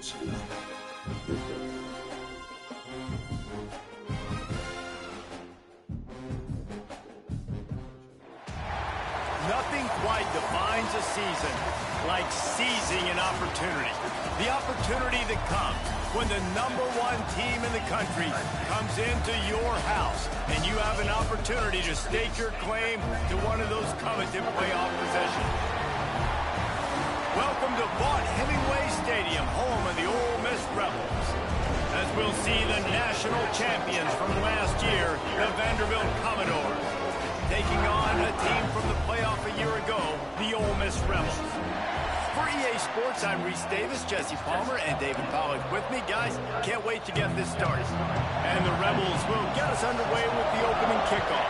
Nothing quite defines a season like seizing an opportunity. The opportunity that comes when the #1 team in the country comes into your house and you have an opportunity to stake your claim to one of those coveted playoff possessions. Welcome to Vaught Hemingway Stadium, home of the Ole Miss Rebels, as we'll see the national champions from last year, the Vanderbilt Commodores, taking on a team from the playoff a year ago, the Ole Miss Rebels. For EA Sports, I'm Reese Davis, Jesse Palmer, and David Pollack with me. Guys, can't wait to get this started. And the Rebels will get us underway with the opening kickoff.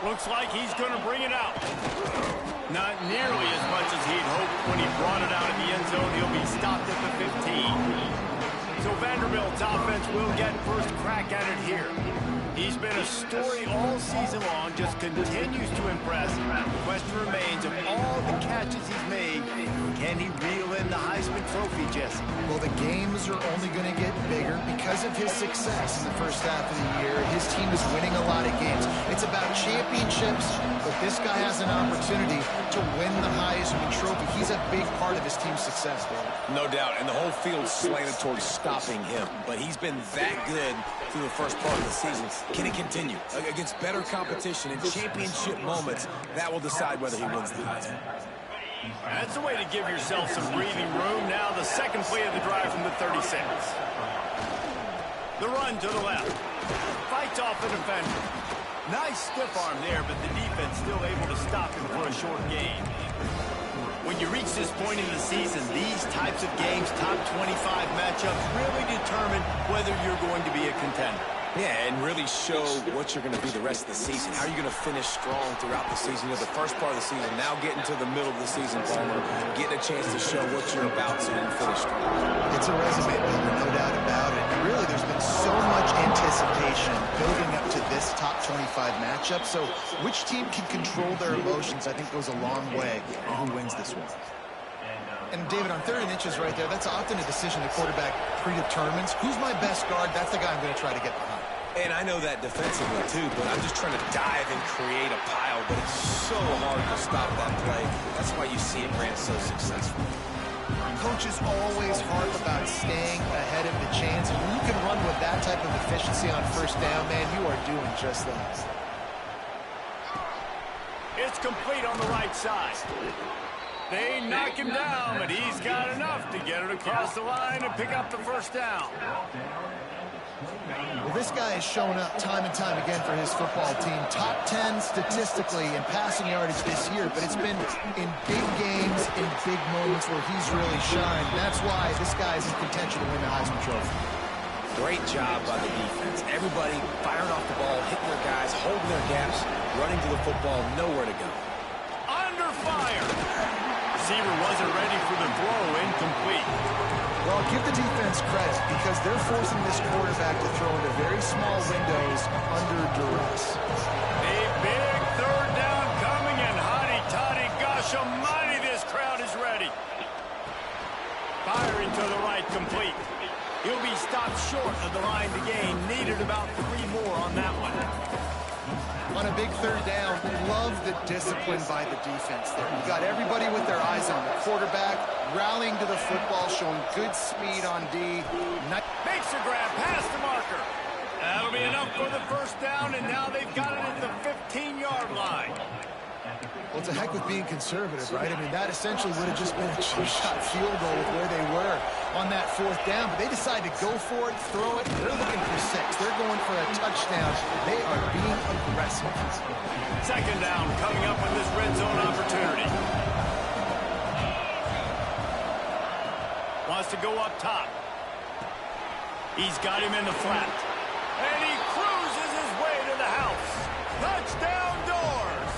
Looks like he's going to bring it out. Not nearly as much as he'd hoped when he brought it out of the end zone. He'll be stopped at the 15. So Vanderbilt's offense will get first crack at it here. He's been a story all season long, just continues to impress. The question remains, of all the catches he's made, can he reel in the Heisman Trophy, Jesse? Well, the games are only going to get bigger because of his success in the first half of the year. His team is winning a lot of games. It's about championships, but this guy has an opportunity to win the Heisman Trophy. He's a big part of his team's success, David. No doubt, and the whole field's slanted towards stopping him. But he's been that good through the first part of the season. Can he continue? Against better competition in championship moments, that will decide whether he wins the Heisman. That's a way to give yourself some breathing room. Now the second play of the drive from the 36. The run to the left. Fights off the defender. Nice stiff arm there, but the defense still able to stop him for a short gain. When you reach this point in the season, these types of games, top 25 matchups, really determine whether you're going to be a contender. Yeah, and really show what you're going to be the rest of the season. How are you going to finish strong throughout the season? You know, the first part of the season, now getting to the middle of the season, Palmer, getting a chance to show what you're about so you can finish strong. It's a resume builder, no doubt about it. And really, there's been so much anticipation building up to this top 25 matchup. So which team can control their emotions, I think, goes a long way in who wins this one. And, David, on 3rd and inches right there, that's often a decision the quarterback predetermines. Who's my best guard? That's the guy I'm going to try to get behind. And I know that defensively, too, but I'm just trying to dive and create a pile, but it's so hard to stop that play. That's why you see it ran so successful. Coaches always harp about staying ahead of the chains, and when you can run with that type of efficiency on first down, man, you are doing just that. It's complete on the right side. They knock him down, but he's got enough to get it across the line and pick up the first down. Well, this guy has shown up time and time again for his football team. Top 10 statistically in passing yardage this year, but it's been in big games, in big moments where he's really shined. That's why this guy is in contention to win the Heisman Trophy. Great job by the defense. Everybody firing off the ball, hitting their guys, holding their gaps, running to the football, nowhere to go. Under fire. Receiver wasn't ready for the throw, incomplete. Well, give the defense credit because they're forcing this quarterback to throw into very small windows under duress. A big 3rd down coming, and hotty-toddy, gosh almighty, this crowd is ready. Firing to the right, complete. He'll be stopped short of the line to gain. Needed about 3 more on that one. On a big 3rd down, love the discipline by the defense there. You've got everybody with their eyes on the quarterback, rallying to the football, showing good speed on D. Makes a grab past the marker. That'll be enough for the first down, and now they've got it at the 15-yard line. Well, it's a heck of being conservative, right? I mean, that essentially would have just been a two-shot field goal with where they were on that 4th down, but they decided to go for it, throw it. They're looking for 6. They're going for a touchdown. They are being aggressive. 2nd down coming up with this red zone opportunity. Wants to go up top. He's got him in the flat. And he cruises his way to the house. Touchdown doors!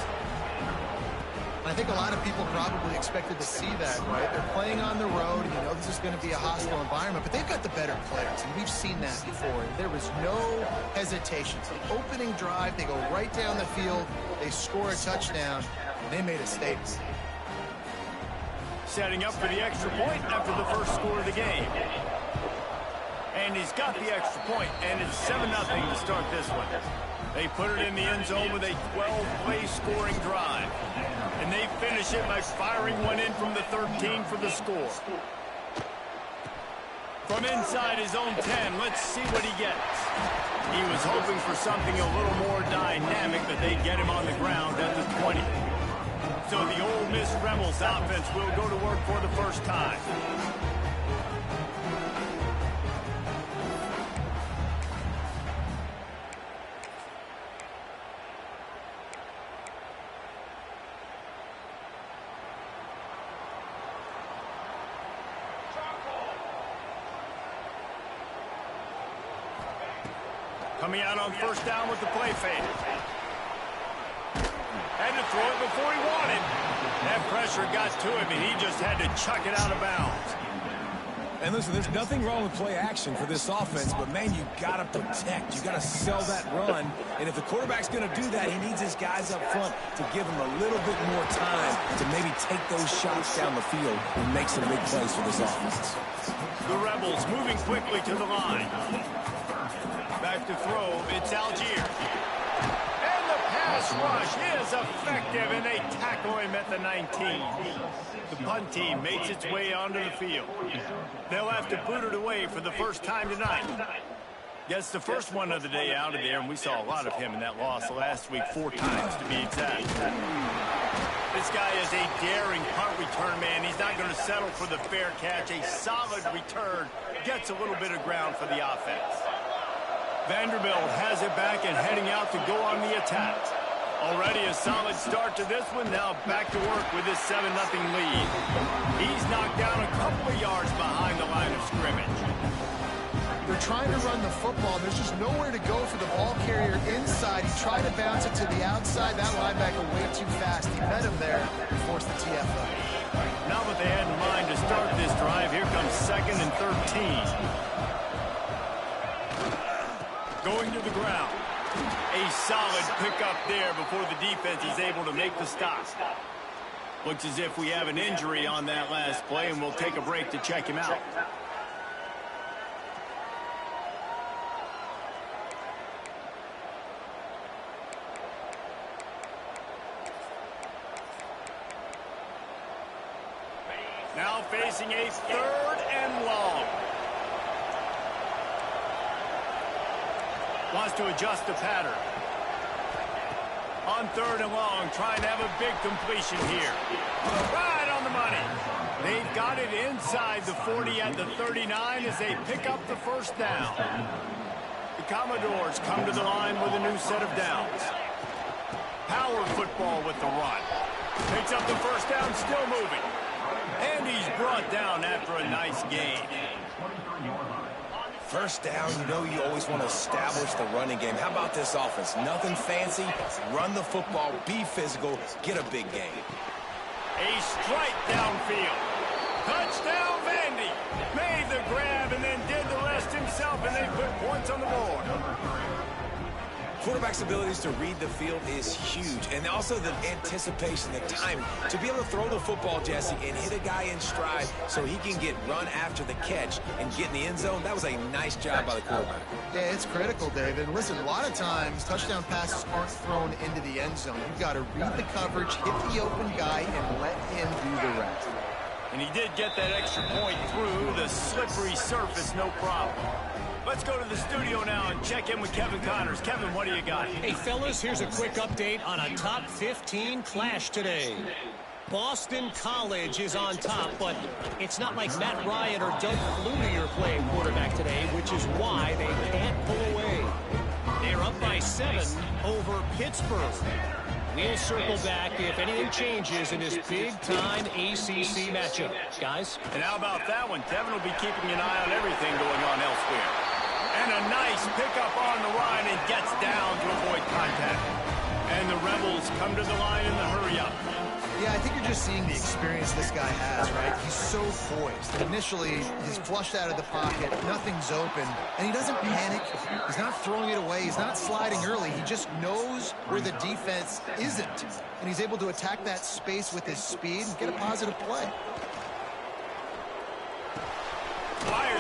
I think a lot of people probably expected to see that, right? They're playing on the road, and you know this is going to be a hostile environment, but they've got the better players, and we've seen that before. There was no hesitation. The opening drive, they go right down the field, they score a touchdown, and they made a statement. setting up for the extra point after the first score of the game. And he's got the extra point, and it's 7-0 to start this one. They put it in the end zone with a 12-play scoring drive. And they finish it by firing one in from the 13 for the score. From inside his own 10, let's see what he gets. He was hoping for something a little more dynamic, but they get him on the ground at the 20. So the Ole Miss Rebels offense will go to work for the first time. Coming out on first down with the play fake. Had to throw it before he wanted. That pressure got to him, and he just had to chuck it out of bounds. And listen, there's nothing wrong with play action for this offense, but, man, you got to protect. You got to sell that run. And if the quarterback's going to do that, he needs his guys up front to give him a little bit more time to maybe take those shots down the field and make some big plays for this offense. The Rebels moving quickly to the line. Back to throw, it's Algier. And the pass rush is effective, and they tackle him at the 19. The punt team makes its way onto the field. They'll have to boot it away for the first time tonight. Gets the first one of the day out of there, and we saw a lot of him in that loss last week, 4 times to be exact. This guy is a daring punt return man. He's not going to settle for the fair catch. A solid return gets a little bit of ground for the offense. Vanderbilt has it back and heading out to go on the attack. Already a solid start to this one. Now back to work with this 7-0 lead. He's knocked down a couple of yards behind the line of scrimmage. They're trying to run the football. There's just nowhere to go for the ball carrier inside. He tried to bounce it to the outside. That linebacker way too fast. He met him there and forced the TFO. Not what they had in mind to start this drive. Here comes 2nd and 13. Going to the ground. A solid pickup there before the defense is able to make the stop. Looks as if we have an injury on that last play, and we'll take a break to check him out. Now facing a 3rd and long. Wants to adjust the pattern. On 3rd and long, trying to have a big completion here. Right on the money. They've got it inside the 40 at the 39 as they pick up the first down. The Commodores come to the line with a new set of downs. Power football with the run. Picks up the first down, still moving. And he's brought down after a nice gain. First down, you know you always want to establish the running game. How about this offense? Nothing fancy. Run the football, be physical, get a big gain. A strike downfield. Touchdown, Vandy. Made the grab and then did the rest himself, and they put points on the board. Quarterback's abilities to read the field is huge, and also the anticipation, the timing. To be able to throw the football, Jesse, and hit a guy in stride so he can get run after the catch and get in the end zone, that was a nice job by the quarterback. Yeah, it's critical, David. And listen, a lot of times, touchdown passes aren't thrown into the end zone. You've got to read the coverage, hit the open guy, and let him do the rest. And he did get that extra point through the slippery surface, no problem. Let's go to the studio now and check in with Kevin Connors. Kevin, what do you got? Hey, fellas, here's a quick update on a top 15 clash today. Boston College is on top, but it's not like Matt Ryan or Doug Flutie are playing quarterback today, which is why they can't pull away. They're up by 7 over Pittsburgh. We'll circle back if anything changes in this big-time ACC matchup. Guys? And how about that one? Kevin will be keeping an eye on everything going on elsewhere. And a nice pickup on the line and gets down to avoid contact. And the Rebels come to the line in the hurry-up. Yeah, I think you're just seeing the experience this guy has, right? He's so poised. Initially, he's flushed out of the pocket, nothing's open, and he doesn't panic. He's not throwing it away. He's not sliding early. He just knows where the defense isn't, and he's able to attack that space with his speed and get a positive play.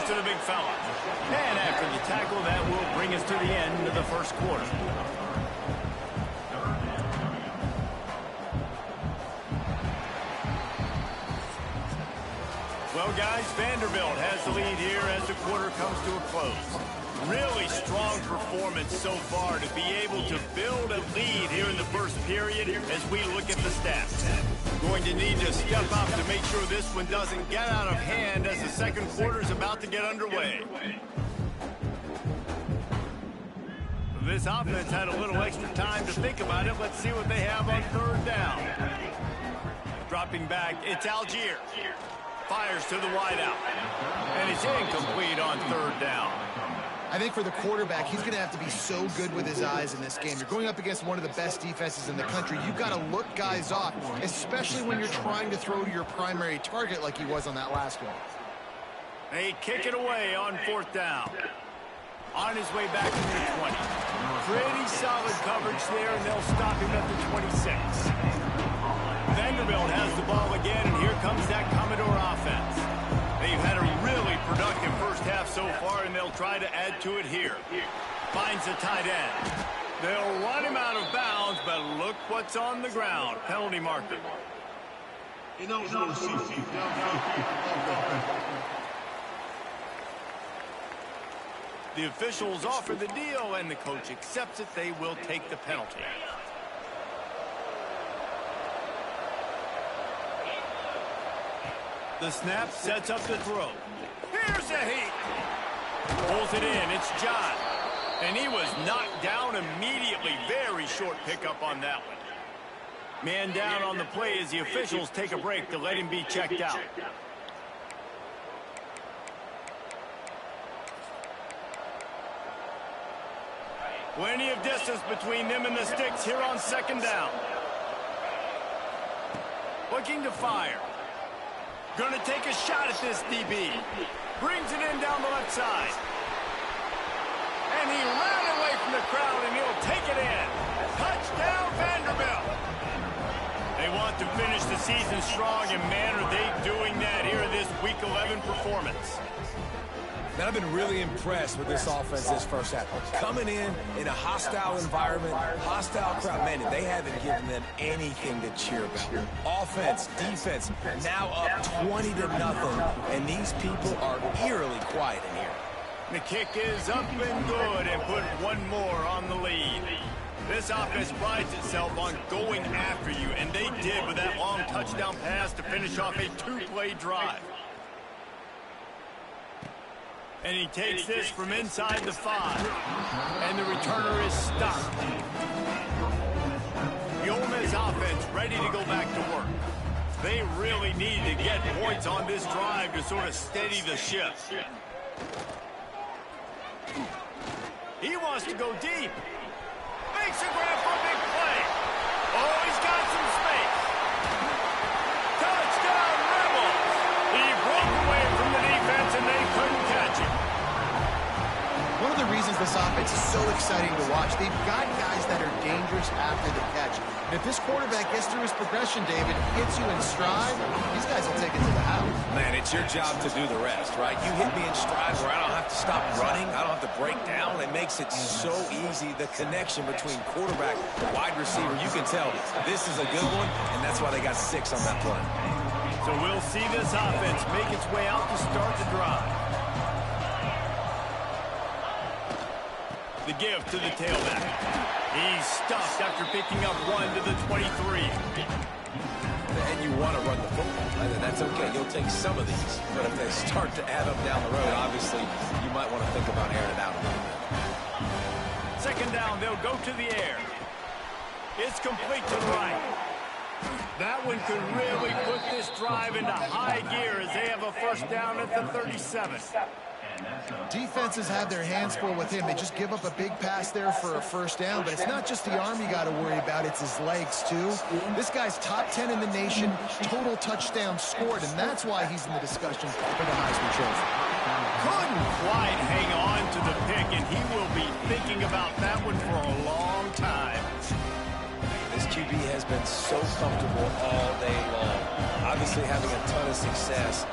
to the big fella. And after the tackle, that will bring us to the end of the first quarter. Well, guys, Vanderbilt has the lead here as the quarter comes to a close. Really strong performance so far to be able to build a lead here in the first period as we look at the stats. Going to need to step up to make sure this one doesn't get out of hand as the second quarter is about to get underway. This offense had a little extra time to think about it. Let's see what they have on third down. Dropping back, it's Algier. Fires to the wideout. And it's incomplete on third down. I think for the quarterback, he's going to have to be so good with his eyes in this game. You're going up against one of the best defenses in the country. You've got to look guys off, especially when you're trying to throw to your primary target like he was on that last one. They kick it away on fourth down. On his way back to the 20. Pretty solid coverage there, and they'll stop him at the 26. Vanderbilt has the ball again, and here comes that Commodore offense. They've had a really productive first half so far, and they'll try to add to it here. Finds the tight end. They'll run him out of bounds, but look what's on the ground. Penalty marker. The officials offer the deal, and the coach accepts it. They will take the penalty. The snap sets up the throw. Here's a heat. Pulls it in. It's John. And he was knocked down immediately. Very short pickup on that one. Man down on the play as the officials take a break to let him be checked out. Plenty of distance between them and the sticks here on second down. Looking to fire. Going to take a shot at this DB. Brings it in down the left side. And he ran away from the crowd, and he'll take it in. Touchdown, Vanderbilt. They want to finish the season strong, and man, are they doing that here in this Week 11 performance. Man, I've been really impressed with this offense this first half. Coming in a hostile environment, hostile crowd, man, they haven't given them anything to cheer about. Offense, defense, now up 20-0, and these people are eerily quiet in here. The kick is up and good, and put one more on the lead. This offense prides itself on going after you, and they did with that long touchdown pass to finish off a two-play drive. And he takes this from inside the 5. And the returner is stopped. The Ole Miss offense ready to go back to work. They really need to get points on this drive to sort of steady the ship. He wants to go deep. Makes a grab for a big play. Oh, he's got some space. Touchdown, Rebels. He broke away from the defense, and they couldn't catch him. One of the reasons this offense is so exciting to watch, they've got guys that are dangerous after the catch. And if this quarterback gets through his progression, David, hits you in stride, these guys will take it to the house. Man, it's your job to do the rest, right? You hit me in stride where I don't have to stop running. I don't have to break down. It makes it so easy. The connection between quarterback and wide receiver, you can tell this is a good one, and that's why they got 6 on that play. So we'll see this offense make its way out to start the drive. The give to the tailback. He's stuffed after picking up 1 to the 23. And you want to run the football. That's okay. You'll take some of these. But if they start to add up down the road, obviously, you might want to think about airing it out a little bit. Second down, they'll go to the air. It's complete to the right. That one could really put this drive into high gear as they have a first down at the 37. Defenses have their hands full with him. They just give up a big pass there for a first down, but it's not just the arm you got to worry about, it's his legs too. This guy's top 10 in the nation, total touchdowns scored, and that's why he's in the discussion for the Heisman Trophy. Couldn't quite hang on to the pick, and he will be thinking about that one for a long time. This QB has been so comfortable all day long. Obviously having a ton of success.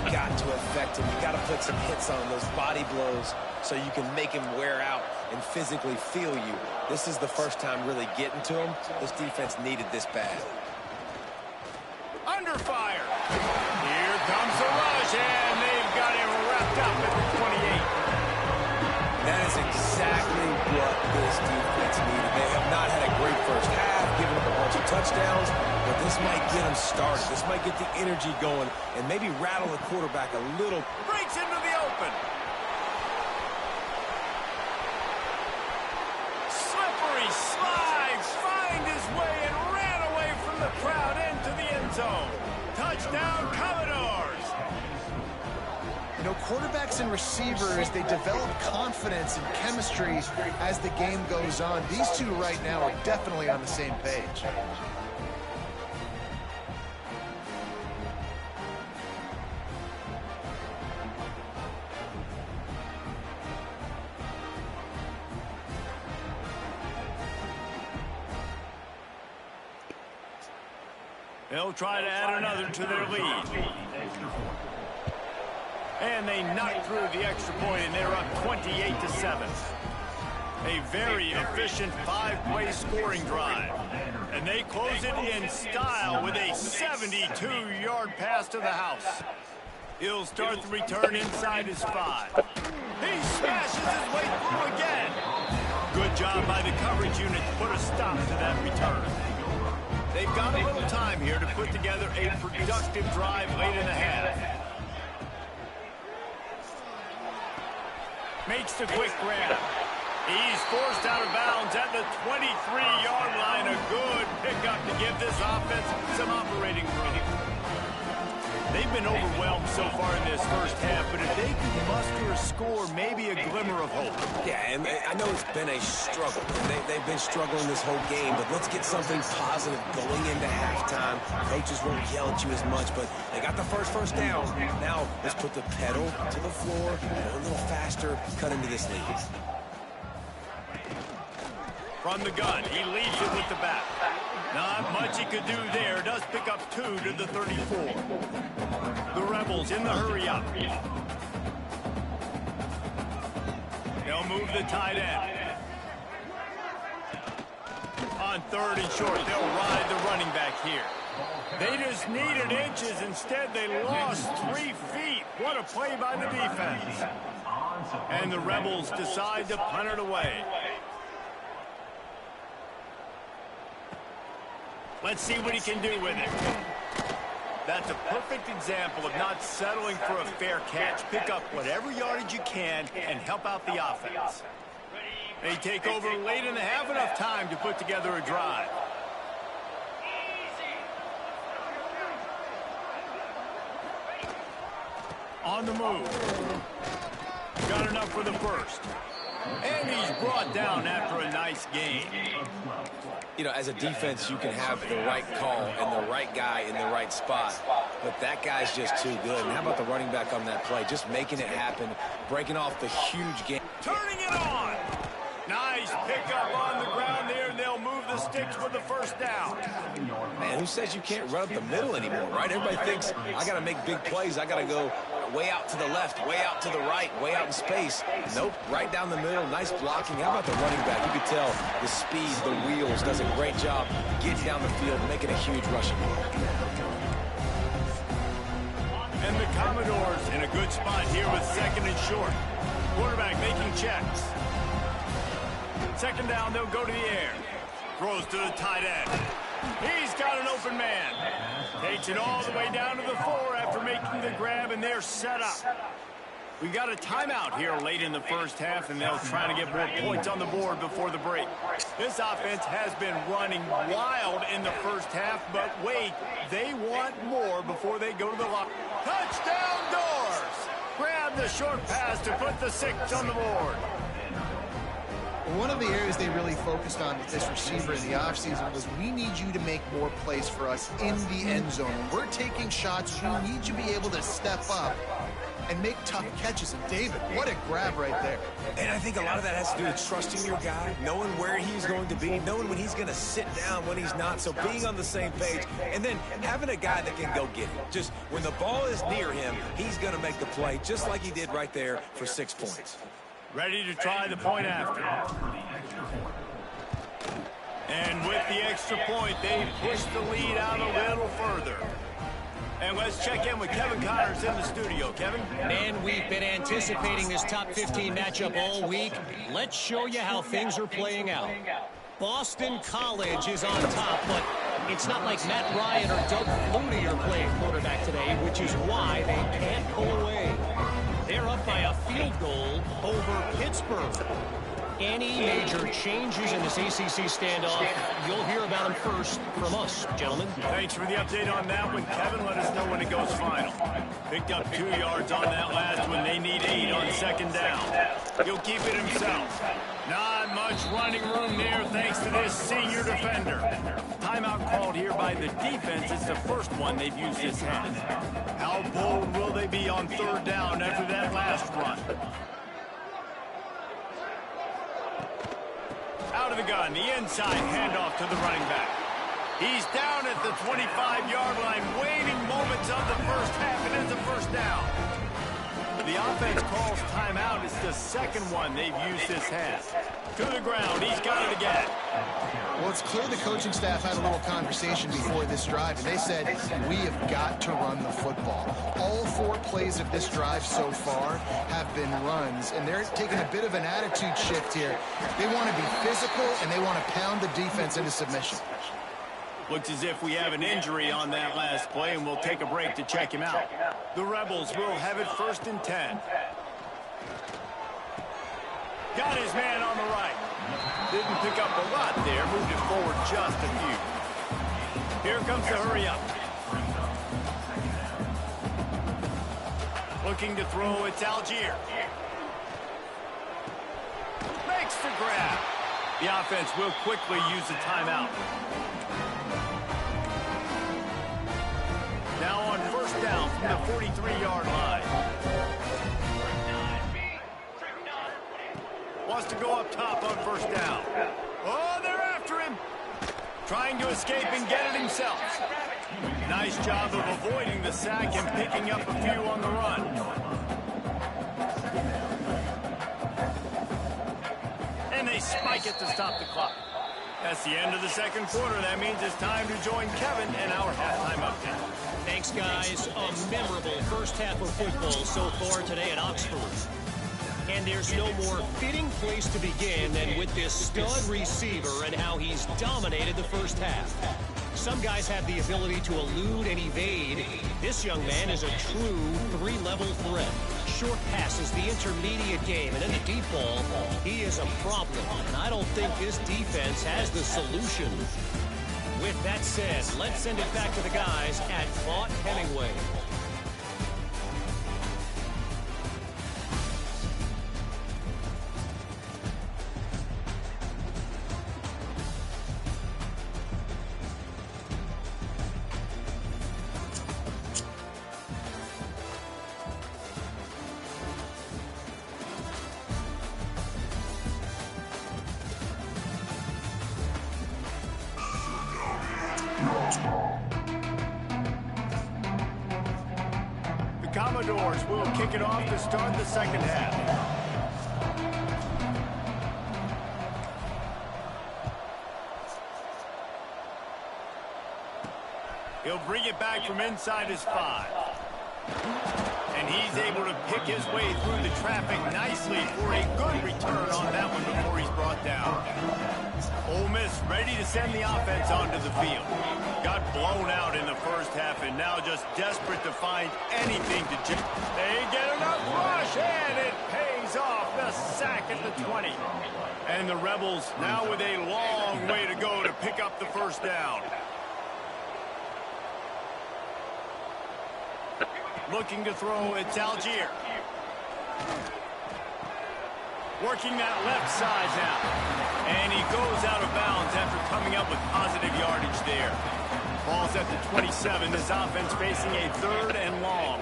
You've got to affect him. You've got to put some hits on those body blows so you can make him wear out and physically feel you. This is the first time really getting to him. This defense needed this bad. Under fire. Here comes the rush, and they've got him wrapped up at the 28. That is exactly what this defense needed. They have not had a great first half, giving up a bunch of touchdowns, but this might get them started. This might get the energy going and maybe rattle the quarterback a little. Breaks into the open. Slippery slide, find his way and ran away from the crowd into the end zone. Touchdown, Commodores. You know, quarterbacks and receivers, they develop confidence and chemistry as the game goes on. These two right now are definitely on the same page. They'll try to add another to their lead. And they knock through the extra point, and they're up 28-7. A very efficient five-play scoring drive. And they close it in style with a 72-yard pass to the house. He'll start the return inside his 5. He smashes his way through again. Good job by the coverage unit to put a stop to that return. They've got a little time here to put together a productive drive late in the half. Makes the quick grab. He's forced out of bounds at the 23-yard line. A good pickup to give this offense some operating room. They've been overwhelmed so far in this first half, but if they can muster a score, maybe a glimmer of hope. Yeah, and I know it's been a struggle. They've been struggling this whole game, but let's get something positive going into halftime. Coaches won't yell at you as much, but they got the first down. Now, let's put the pedal to the floor, go a little faster, cut into this lead. From the gun, he leads it with the bat. Not much he could do there. Does pick up 2 to the 34. The Rebels in the hurry-up. They'll move the tight end. On 3rd and short, they'll ride the running back here. They just needed inches. Instead, they lost 3 feet. What a play by the defense. And the Rebels decide to punt it away. Let's see what he can do with it. That's a perfect example of not settling for a fair catch. Pick up whatever yardage you can and help out the offense. They take over late in the half, enough time to put together a drive. On the move. Got enough for the first. And he's brought down after a nice game. You know, as a defense, you can have the right call and the right guy in the right spot, but that guy's just too good. And how about the running back on that play? Just making it happen, breaking off the huge game. Turning it on. Nice pickup on the ground there, and they'll move the sticks with the first down. Man, who says you can't run up the middle anymore, right? Everybody thinks, I got to make big plays. I got to go way out to the left, way out to the right, way out in space. Nope, right down the middle. Nice blocking. How about the running back? You could tell the speed, the wheels, does a great job getting down the field, making a huge rushing play. And the Commodores in a good spot here with 2nd and short. Quarterback making checks. 2nd down, they'll go to the air. Throws to the tight end. He's got an open man. Takes it all the way down to the 4 after making the grab, and they're set up. We got a timeout here late in the first half, and they'll try to get more points on the board before the break. This offense has been running wild in the first half, but wait, they want more before they go to the locker. Touchdown Doors! Grab the short pass to put the 6 on the board. One of the areas they really focused on with this receiver in the offseason was, we need you to make more plays for us in the end zone. When we're taking shots, we need you to be able to step up and make tough catches. And David, what a grab right there. And I think a lot of that has to do with trusting your guy, knowing where he's going to be, knowing when he's going to sit down, when he's not. So being on the same page, and then having a guy that can go get it. Just when the ball is near him, he's going to make the play, just like he did right there for 6 points. Ready to try the point after. And with the extra point, they push the lead out a little further. And let's check in with Kevin Connors in the studio. Kevin? Man, we've been anticipating this top 15 matchup all week. Let's show you how things are playing out. Boston College is on top, but it's not like Matt Ryan or Doug Flutie are playing quarterback today, which is why they can't pull away. They're up by a field goal over Pittsburgh. Any major changes in this ACC standoff, you'll hear about them first from us, gentlemen. Thanks for the update on that one, Kevin. Let us know when it goes final. Picked up 2 yards on that last one. They need 8 on second down. He'll keep it himself. Not much running room there thanks to this senior defender. Timeout called here by the defense. It's the first one they've used this half. How bold will they be on third down after that last run? Out of the gun, the inside handoff to the running back. He's down at the 25-yard line, waning moments of the first half. It is a first down. The offense calls timeout. It's the second one they've used this half. To the ground. He's got it again. Well, it's clear the coaching staff had a little conversation before this drive, and they said, we have got to run the football. All 4 plays of this drive so far have been runs, and they're taking a bit of an attitude shift here. They want to be physical, and they want to pound the defense into submission. Looks as if we have an injury on that last play, and we'll take a break to check him out. The Rebels will have it 1st and 10. Got his man on the right. Didn't pick up a lot there. Moved it forward just a few. Here comes the hurry up. Looking to throw, it's Algier. Makes the grab. The offense will quickly use the timeout. Now on first down from the 43-yard line. Wants to go up top on first down. Oh, they're after him. Trying to escape and get it himself. Nice job of avoiding the sack and picking up a few on the run. And they spike it to stop the clock. That's the end of the second quarter. That means it's time to join Kevin and our halftime update. Thanks, guys. A memorable first half of football so far today at Oxford. And there's no more fitting place to begin than with this stud receiver and how he's dominated the first half. Some guys have the ability to elude and evade. This young man is a true 3-level threat. Short passes, the intermediate game, and then the deep ball. He is a problem, and I don't think this defense has the solution. With that said, let's send it back to the guys at Vaught Hemingway. Commodores will kick it off to start the second half. He'll bring it back from inside his 5. And he's able to pick his way through the traffic nicely for a good return on that one before he's brought down. Ole Miss ready to send the offense onto the field. Got blown out in the first half and now just desperate to find anything to do. They get enough rush and it pays off. The sack at the 20. And the Rebels now with a long way to go to pick up the first down. Looking to throw, it's Algier. Working that left side now. And he goes out of bounds after coming up with positive yardage there. Ball's at the 27. This offense facing a 3rd and long.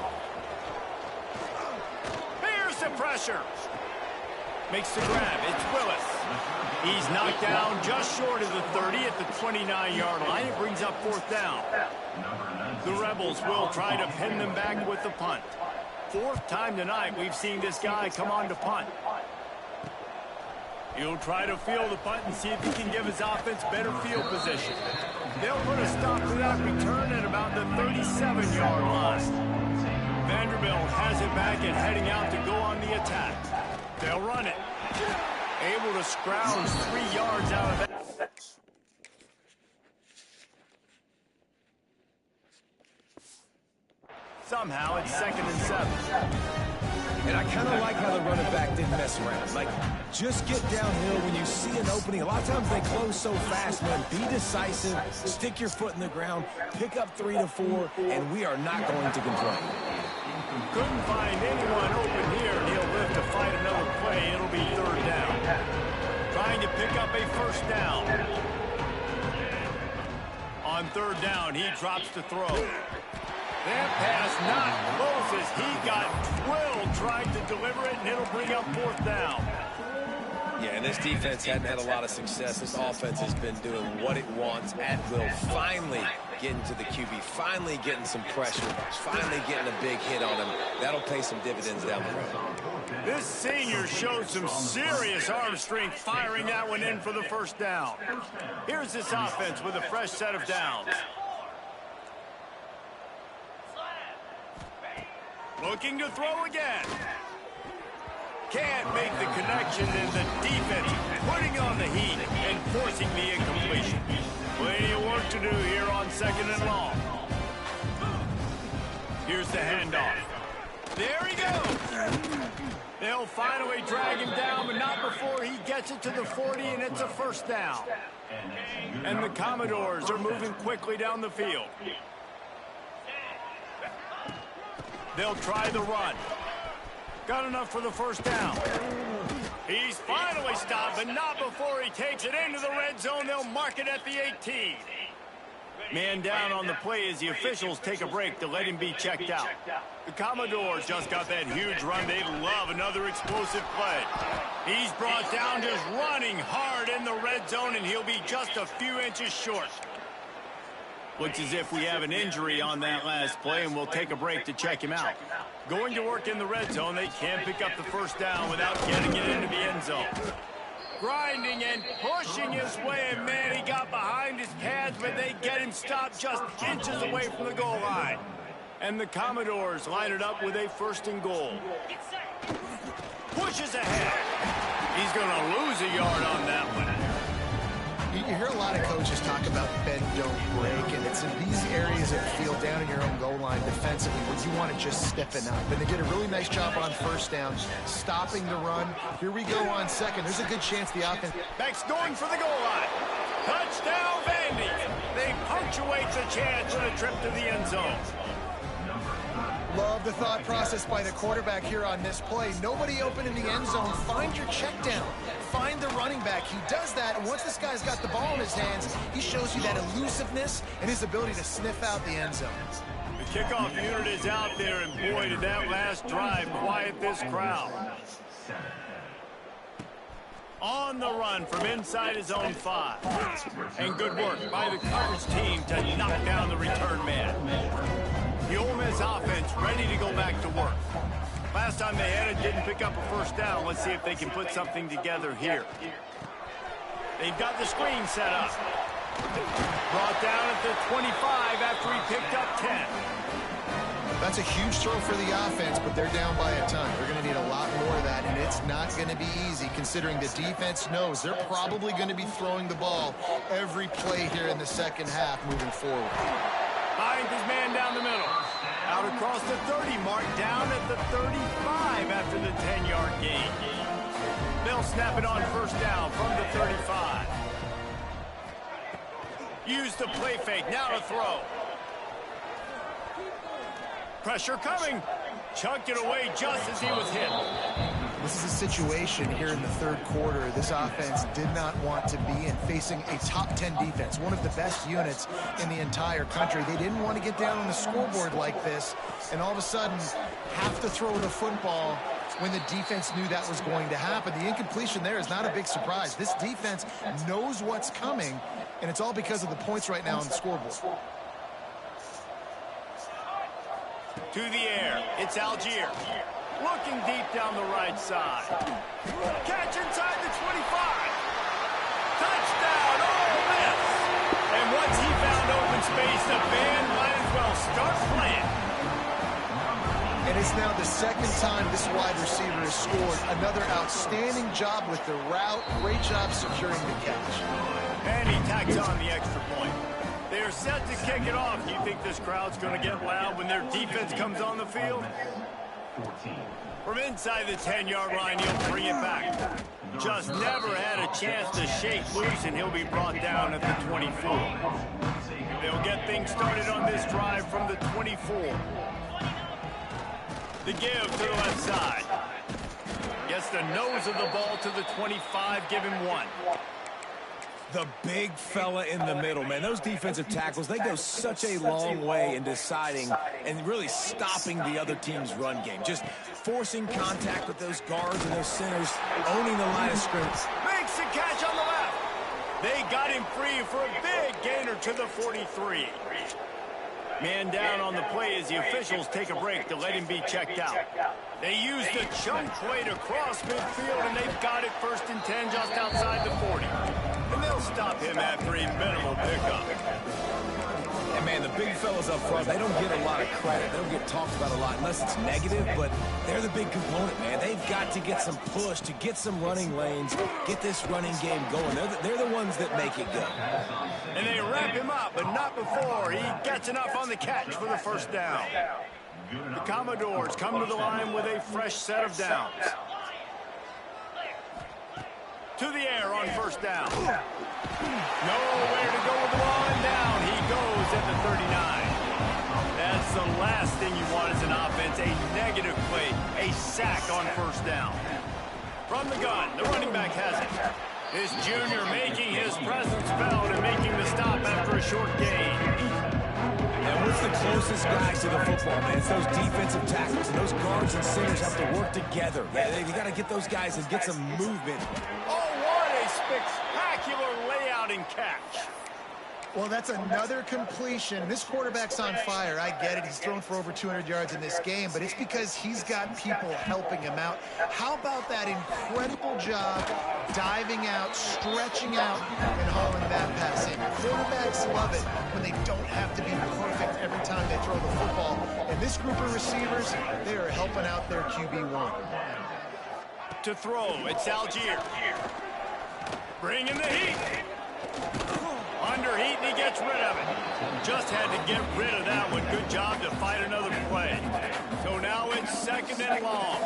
pressure. Makes the grab. It's Willis. He's knocked down just short of the 30 at the 29-yard line. It brings up 4th down. The Rebels will try to pin them back with the punt. 4th time tonight we've seen this guy come on to punt. He'll try to field the punt and see if he can give his offense better field position. They'll put a stop to that return at about the 37-yard line. Vanderbilt has it back and heading out to go on the attack. They'll run it. Able to scrounge 3 yards out of that. Somehow it's 2nd and 7. And I kind of like how the running back didn't mess around. Like, just get downhill when you see an opening. A lot of times they close so fast, man. Be decisive, stick your foot in the ground, pick up 3 to 4, and we are not going to complain. Couldn't find anyone open here. He'll live to fight another play. It'll be 3rd down. Trying to pick up a 1st down. On 3rd down, he drops to throw. That pass not close as he got drilled trying to deliver it, and it'll bring up 4th down. Yeah, and this defense hadn't had a lot of success. This offense has been doing what it wants at will. Finally getting to the QB, finally getting some pressure, finally getting a big hit on him. That'll pay some dividends down the road. This senior showed some serious arm strength firing that one in for the 1st down. Here's this offense with a fresh set of downs. Looking to throw again. Can't make the connection, and the defense putting on the heat and forcing the incompletion. Plenty of work to do here on 2nd and long. Here's the handoff. There he goes. They'll finally drag him down, but not before he gets it to the 40, and it's a 1st down. And the Commodores are moving quickly down the field. They'll try the run. Got enough for the 1st down. He's finally stopped, but not before he takes it into the red zone. They'll mark it at the 18. Man down on the play as the officials take a break to let him be checked out. The Commodores just got that huge run. They love another explosive play. He's brought down just running hard in the red zone, and he'll be just a few inches short. Looks as if we have an injury on that last play, and we'll take a break to check him out. Going to work in the red zone, they can't pick up the 1st down without getting it into the end zone. Grinding and pushing his way, and man, he got behind his pads, but they get him stopped just inches away from the goal line. And the Commodores line it up with a 1st and goal. Pushes ahead. He's going to lose a yard on that one. You hear a lot of coaches talk about bend, don't break, and it's in these areas of the field down in your own goal line defensively where you want to just stiffen up. And they did a really nice job on 1st down, stopping the run. Here we go on 2nd. There's a good chance the offense... Back's going for the goal line. Touchdown, Vandy. They punctuate the chance with a trip to the end zone. Love the thought process by the quarterback here on this play. Nobody open in the end zone. Find your check down. Find the running back. He does that, and once this guy's got the ball in his hands, he shows you that elusiveness and his ability to sniff out the end zone. The kickoff unit is out there, and boy, did that last drive quiet this crowd. On the run from inside his own 5. And good work by the coverage team to knock down the return man. The Ole Miss offense ready to go back to work. Last time they had it, didn't pick up a 1st down. Let's see if they can put something together here. They've got the screen set up. Brought down at the 25 after he picked up 10. That's a huge throw for the offense, but they're down by a ton. They're going to need a lot more of that, and it's not going to be easy considering the defense knows they're probably going to be throwing the ball every play here in the 2nd half moving forward. Finds his man down the middle. Out across the 30 mark, down at the 35 after the 10-yard gain. They'll snap it on 1st down from the 35. Use the play fake, now to throw. Pressure coming. Chunked it away just as he was hit. This is a situation here in the 3rd quarter this offense did not want to be in, facing a top 10 defense, one of the best units in the entire country. They didn't want to get down on the scoreboard like this, and all of a sudden have to throw the football when the defense knew that was going to happen. The incompletion there is not a big surprise. This defense knows what's coming, and it's all because of the points right now on the scoreboard. To the air, it's Algier. Looking deep down the right side. Catch inside the 25. Touchdown, Ole Miss. And once he found open space, the band might as well start playing. And it's now the second time this wide receiver has scored. Another outstanding job with the route. Great job securing the catch. And he tacks on the extra point. They're set to kick it off. Do you think this crowd's going to get loud when their defense comes on the field? From inside the 10-yard line, he'll bring it back. Just never had a chance to shake loose, and he'll be brought down at the 24. They'll get things started on this drive from the 24. The give to the left side. Gets the nose of the ball to the 25, give him one. The big fella in the middle, man. Those defensive tackles, they go such a long way in deciding and really stopping the other team's run game. Just forcing contact with those guards and those centers, owning the line of scrimmage. Makes the catch on the left. They got him free for a big gainer to the 43. Man down on the play as the officials take a break to let him be checked out. They use the chunk play to cross midfield, and they've got it 1st and 10 just outside the 40. And they'll stop him after a minimal pickup. And, man, the big fellas up front, they don't get a lot of credit. They don't get talked about a lot unless it's negative, but they're the big component, man. They've got to get some push, to get some running lanes, get this running game going. They're the ones that make it go. And they wrap him up, but not before he gets enough on the catch for the 1st down. The Commodores come to the line with a fresh set of downs. To the air on 1st down. Nowhere to go with the ball, and down he goes at the 39. That's the last thing you want as an offense, a negative play, a sack on 1st down. From the gun, the running back has it. This junior making his presence felt and making the stop after a short gain. And what's the closest guys to the football, man? It's those defensive tackles, and those guards and centers have to work together. Yeah, they got to get those guys and get some movement. Oh, what a spectacular layout and catch. Well, that's another completion. This quarterback's on fire. I get it. He's thrown for over 200 yards in this game, but it's because he's got people helping him out. How about that incredible job diving out, stretching out, and hauling that pass in? Quarterbacks love it when they don't have to be perfect every time they throw the football. And this group of receivers, they are helping out their QB1. To throw, it's Algier. Bringing the heat. Under heat, and he gets rid of it. Just had to get rid of that one. Good job to fight another play. So now it's 2nd and long.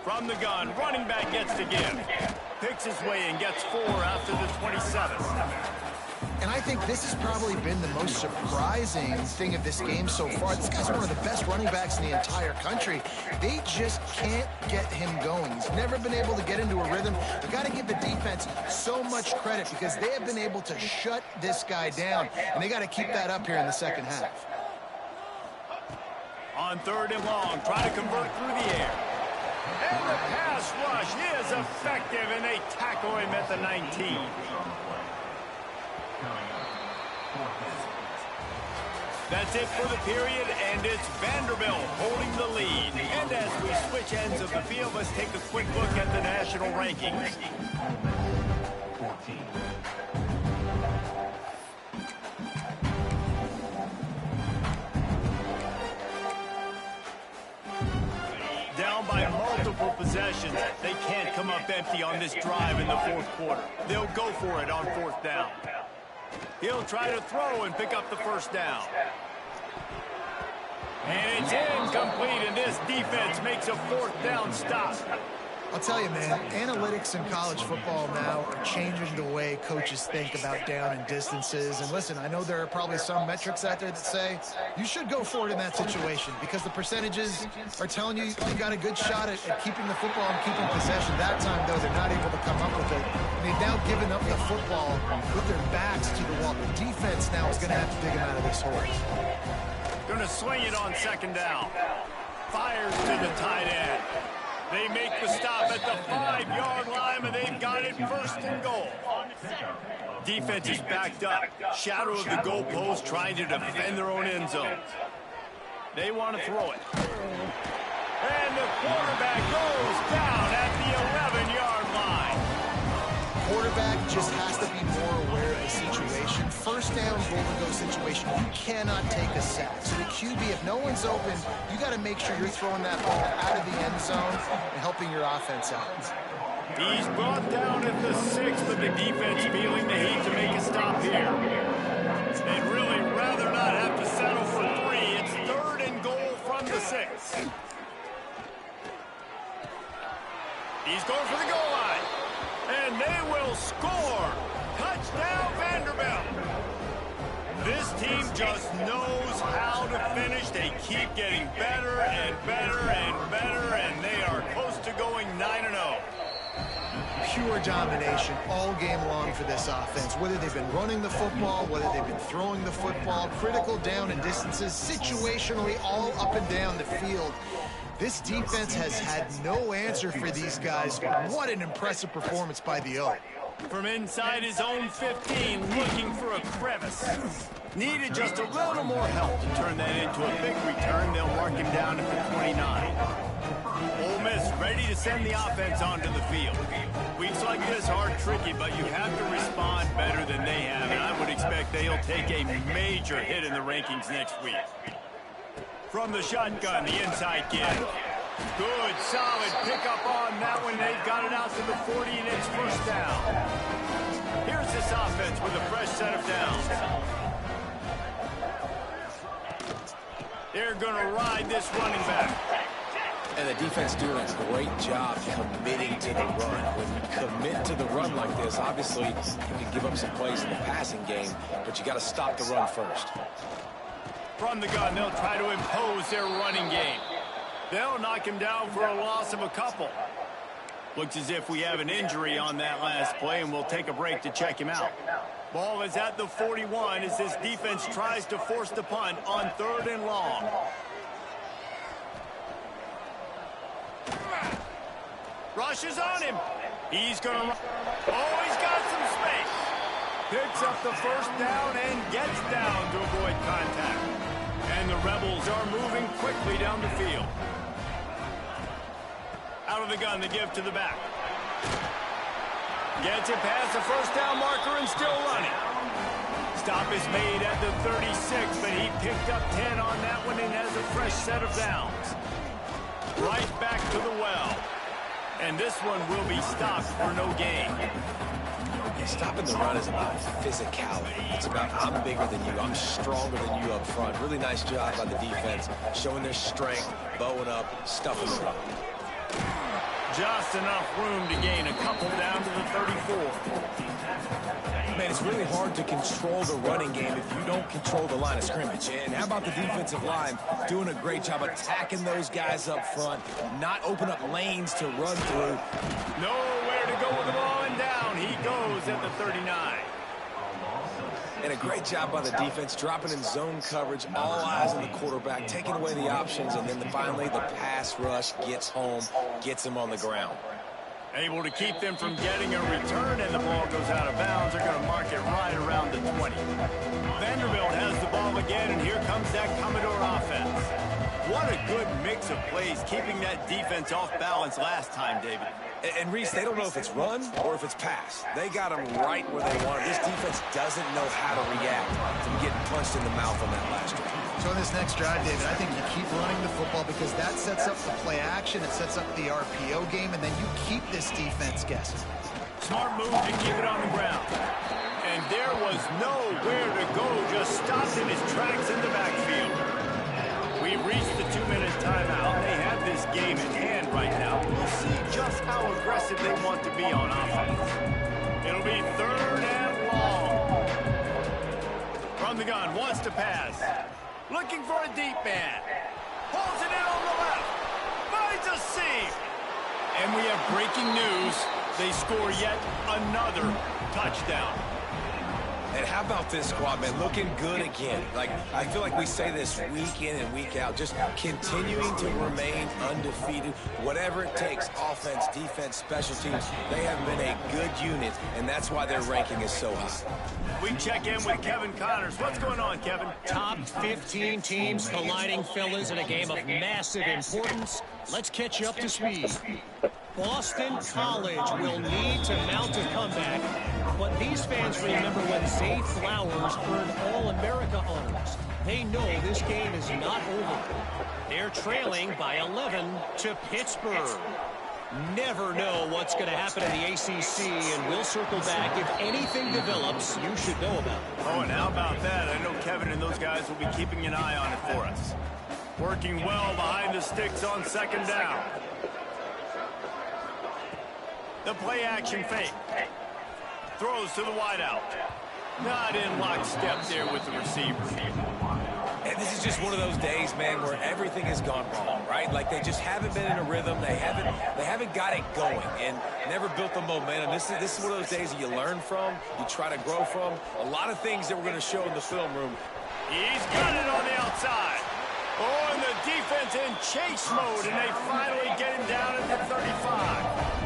From the gun, running back gets to give. Picks his way and gets 4 after the 27. And I think this has probably been the most surprising thing of this game so far. This guy's one of the best running backs in the entire country. They just can't get him going. He's never been able to get into a rhythm. You've got to give the defense so much credit because they have been able to shut this guy down. And they got to keep that up here in the 2nd half. On 3rd and long, try to convert through the air. And the pass rush is effective, and they tackle him at the 19. That's it for the period, and it's Vanderbilt holding the lead. And as we switch ends of the field, let's take a quick look at the national rankings. Down by multiple possessions, they can't come up empty on this drive in the 4th quarter. They'll go for it on 4th down. He'll try to throw and pick up the 1st down. And it's incomplete, and this defense makes a 4th down stop. I'll tell you, man, analytics in college football now are changing the way coaches think about down and distances. And listen, I know there are probably some metrics out there that say you should go for it in that situation because the percentages are telling you you've got a good shot at keeping the football and keeping possession. That time, though, they're not able to come up with it. They've now given up the football with their backs to the wall. The defense now is going to have to dig them out of this hole. Going to swing it on second down. Fires to the tight end. They make the stop at the 5-yard line, and they've got it first and goal. Defense is backed up. Shadow of the goalpost, trying to defend their own end zone. They want to throw it. And the quarterback goes down at the 11-yard line. Quarterback just has to be more aware of the situation. First down, goal-to-go situation, you cannot take a sack. So the QB, if no one's open, you got to make sure you're throwing that ball out of the end zone and helping your offense out. He's brought down at the 6, but the defense feeling the heat to make a stop here. They'd really rather not have to settle for 3. It's 3rd and goal from the 6. He's going for the goal line. And they will score. Touchdown, Vanderbilt. This team just knows how to finish. They keep getting better and better and better, and they are close to going 9-0. Pure domination all game long for this offense. Whether they've been running the football, whether they've been throwing the football, critical down and distances, situationally all up and down the field. This defense has had no answer for these guys. What an impressive performance by the O. From inside his own 15, looking for a crevice. Needed just a little more help to turn that into a big return. They'll mark him down at the 29. Ole Miss ready to send the offense onto the field. Weeks like this are tricky, but you have to respond better than they have, and I would expect they'll take a major hit in the rankings next week. From the shotgun, the inside give. Good, solid pickup on that one. They've got it out to the 40, and it's first down. Here's this offense with a fresh set of downs. They're going to ride this running back. And the defense doing a great job committing to the run. When you commit to the run like this, obviously you can give up some plays in the passing game, but you got to stop the run first. From the gun, they'll try to impose their running game. They'll knock him down for a loss of a couple. Looks as if we have an injury on that last play, and we'll take a break to check him out. Ball is at the 41 as this defense tries to force the punt on 3rd and long. Rushes on him. He's going to... Oh, he's got some space. Picks up the first down and gets down to avoid contact. And the Rebels are moving quickly down the field. Out of the gun, the give to the back. Gets it past the first down marker and still running. Stop is made at the 36, but he picked up 10 on that one and has a fresh set of downs. Right back to the well. And this one will be stopped for no gain. Yeah, stopping the run is about physicality. It's about I'm bigger than you, I'm stronger than you up front. Really nice job by the defense, showing their strength, bowing up, stuffing the run. Just enough room to gain a couple down to the 34. Man, it's really hard to control the running game if you don't control the line of scrimmage. And how about the defensive line doing a great job attacking those guys up front, not open up lanes to run through. Nowhere to go with the ball, and down he goes at the 39. And a great job by the defense, dropping in zone coverage, all eyes on the quarterback, taking away the options, and then finally the pass rush gets home, gets him on the ground. Able to keep them from getting a return, and the ball goes out of bounds. They're going to mark it right around the 20. Vanderbilt has the ball again, and here comes that Commodore offense. What a good mix of plays, keeping that defense off balance last time, David. And Reese, they don't know if it's run or if it's pass. They got them right where they want it. This defense doesn't know how to react from getting punched in the mouth on that last drive. So in this next drive, David, I think you keep running the football because that sets up the play action, it sets up the RPO game, and then you keep this defense guessing. Smart move to keep it on the ground. And there was nowhere to go, just stopped in his tracks in the backfield. We've reached the 2-minute timeout. They have this game in hand right now. We'll see just how aggressive they want to be on offense. It'll be 3rd and long. From the gun, wants to pass. Looking for a deep man. Pulls it in on the left. Finds a seam. And we have breaking news. They score yet another touchdown. And how about this squad, man? Looking good again. Like, I feel like we say this week in and week out, just continuing to remain undefeated. Whatever it takes, offense, defense, special teams, they have been a good unit, and that's why their ranking is so high. We check in with Kevin Connors. What's going on, Kevin? Top 15 teams colliding, fellas, in a game of massive importance. Let's catch you up to speed. Boston College will need to mount a comeback, but these fans remember when Zay Flowers earned All-America honors. They know this game is not over. They're trailing by 11 to Pittsburgh. Never know what's going to happen in the ACC, and we'll circle back if anything develops you should know about it. Oh, and how about that? I know Kevin and those guys will be keeping an eye on it for us. Working well behind the sticks on second down. The play-action fake. Throws to the wideout. Not in lockstep there with the receiver. And this is just one of those days, man, where everything has gone wrong, right? Like they just haven't been in a rhythm. They haven't got it going and never built the momentum. This is one of those days that you learn from, you try to grow from. A lot of things that we're going to show in the film room. He's got it on the outside. Oh, and the defense in chase mode, and they finally get him down at the 35.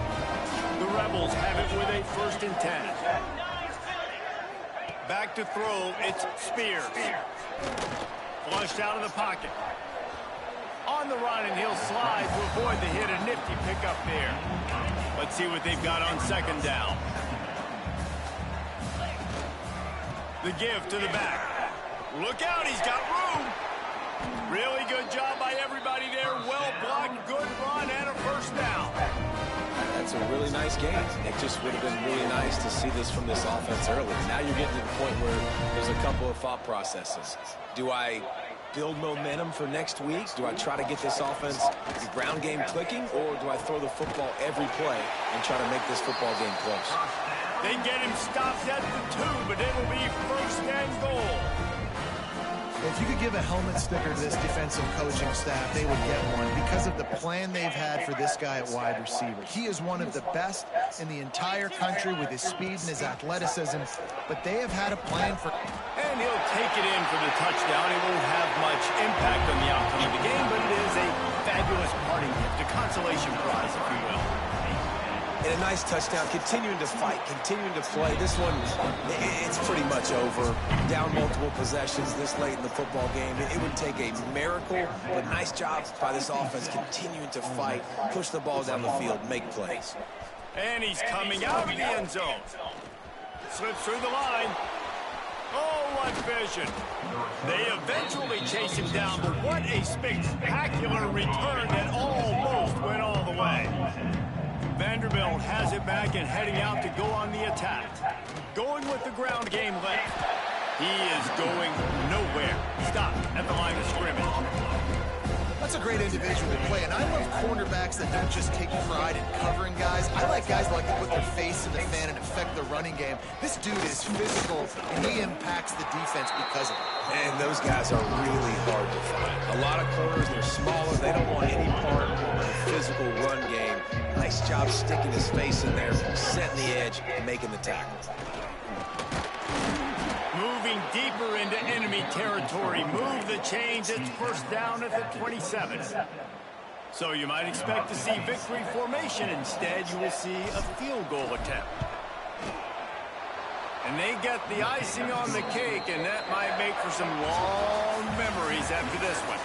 The Rebels have it with a 1st and 10. Back to throw, it's Spears. Flushed out of the pocket. On the run, and he'll slide to avoid the hit. A nifty pickup there. Let's see what they've got on second down. The give to the back. Look out, he's got room. Really good job by everybody there. Well blocked, good run, and a 1st down. That's a really nice game. It just would have been really nice to see this from this offense earlier. Now you're getting to the point where there's a couple of thought processes. Do I build momentum for next week? Do I try to get this offense, the ground game clicking, or do I throw the football every play and try to make this football game close? They get him stopped at the 2, but it'll be 1st and goal. If you could give a helmet sticker to this defensive coaching staff, they would get one because of the plan they've had for this guy at wide receiver. He is one of the best in the entire country with his speed and his athleticism, but they have had a plan for... And he'll take it in for the touchdown. It won't have much impact on the outcome of the game, but it is a fabulous parting gift, a consolation prize, if you will. And a nice touchdown, continuing to fight, continuing to play. This one, it's pretty much over. Down multiple possessions this late in the football game. It would take a miracle, but nice job by this offense continuing to fight, push the ball down the field, make plays. And he's coming out of the end zone. Slips through the line. Oh, what vision. They eventually chase him down, but what a spectacular return that almost went all the way. Vanderbilt has it back and heading out to go on the attack. Going with the ground game left. He is going nowhere. Stop at the line of scrimmage. That's a great individual play, and I love cornerbacks that don't just take pride in covering guys. I like guys that like to put their face in the fan and affect the running game. This dude is physical, and he impacts the defense because of it. And those guys are really hard to find. A lot of corners, they're smaller. They don't want any part of the physical run game. Nice job sticking his face in there, setting the edge, and making the tackle. Moving deeper into enemy territory. Move the chains. It's 1st down at the 27. So you might expect to see victory formation. Instead, you will see a field goal attempt. And they get the icing on the cake, and that might make for some long memories after this one.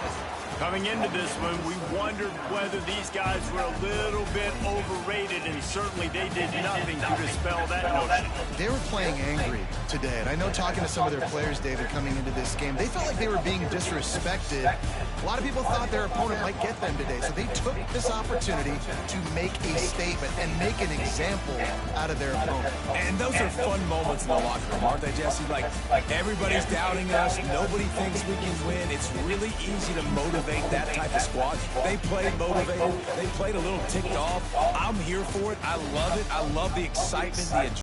Coming into this one, we wondered whether these guys were a little bit overrated, and certainly they did nothing to dispel that notion. They were playing angry today, and I know talking to some of their players, David, coming into this game, they felt like they were being disrespected. A lot of people thought their opponent might get them today, so they took this opportunity to make a statement and make an example out of their opponent. And those are fun moments in the locker room, aren't they, Jesse? Like everybody's doubting us. Nobody thinks we can win. It's really easy to motivate that type of squad. They played motivated. They played a little ticked off. I'm here for it. I love it. I love the excitement, the